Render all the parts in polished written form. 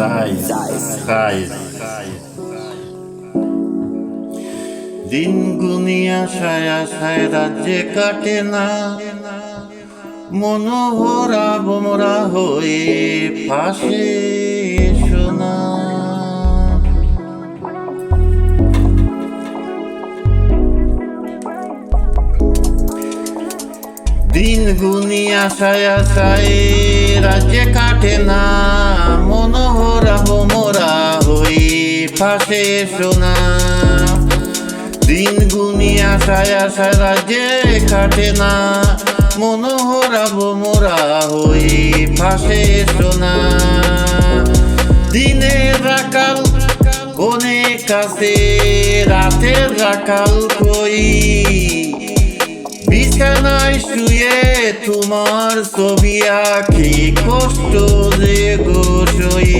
Size দিন গুনিয়া আশায় রাজ্যে কাটে না, মনোহরা বোমরা হয়ে পাশে শোনা। দিন গুনিয়া আশায় রাজ্যে কাটে না, মনোহরা বোমরা হয়ে পাশে শোনা। দিন গুনিয়া আশায় রাজ্যে কাটে না, মনোহরা বোমরা হয়ে পাশে শোনা। দিনের রাকাল অনেক কাছে, রাতের রাকাল কই, বিছানায় শুয়ে তোমার ছবি আঁকি, কষ্ট যে গো সই।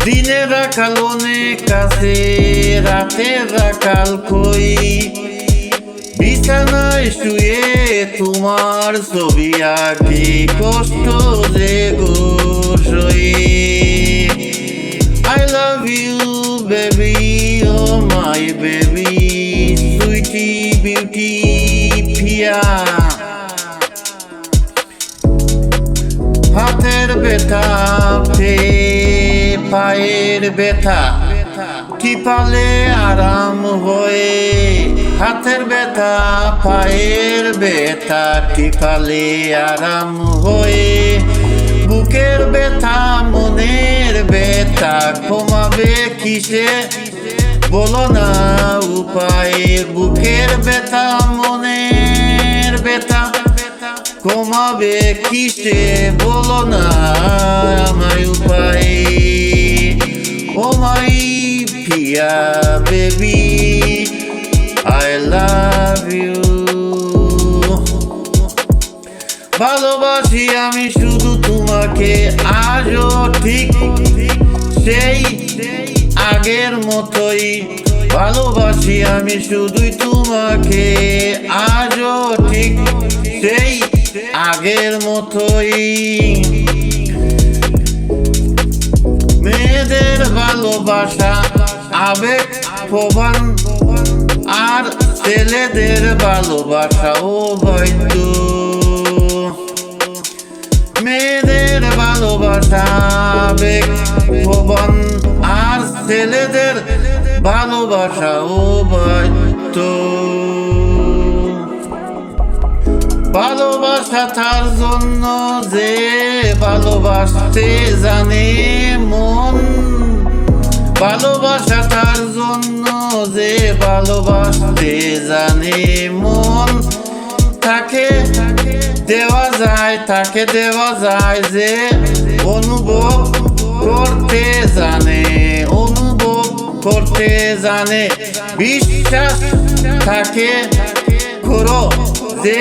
দিনের রাকাল অনেক কাছে, রাতের রাকাল কই, বিছানায় শুয়ে তোমার ছবি আঁকি, কষ্ট যে গো সই। I love you baby, oh my baby, sweetie beauty পিয়া। হাতের ব্যথা পায়ের ব্যথা টিপালে আরাম হয়ে, হাতের ব্যথা পায়ের ব্যথা টিপালে আরাম হয়ে। বুকের ব্যথা মনের ব্যথা কমাবে কিসে বলো না উপায়। বুকের ব্যথা মনের ব্যথা কমাবে কিসে বলো না আমার উপায়। ও মাই পিয়া বেবি, I love you। ভালোবাসি আমি শুধু তোমাকে, আজও ঠিক সেই আগের মতোই। ভালোবাসি আমি শুধুই তোমাকে, আজও ঠিক সেই আগের মতোই। মেয়েদের ভালোবাসা আবেগ প্রবণ, আর ছেলেদের ভালোবাসা অবৈধ। মেয়েদের ভালোবাসা আবেগ প্রবণ, আর ছেলেদের ভালোবাসা অবৈধ। ভালোবাসা তার জন্য যে ভালোবাসতে জানে মন, ভালোবাসা তার জন্য যে ভালোবাসতে জানে মন। তাকে দেওয়া যায় যে অনুভব করতে জানে, অনুভব করতে জানে। বিশ্বাস তাকে করো যে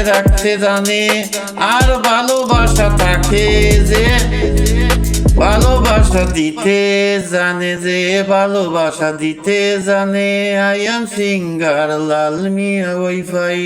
রাখতে জানে, আর ভালোবাসা তাকে যে ভালোবাসা দিতে জানে। I am singer Lal Miya wifi.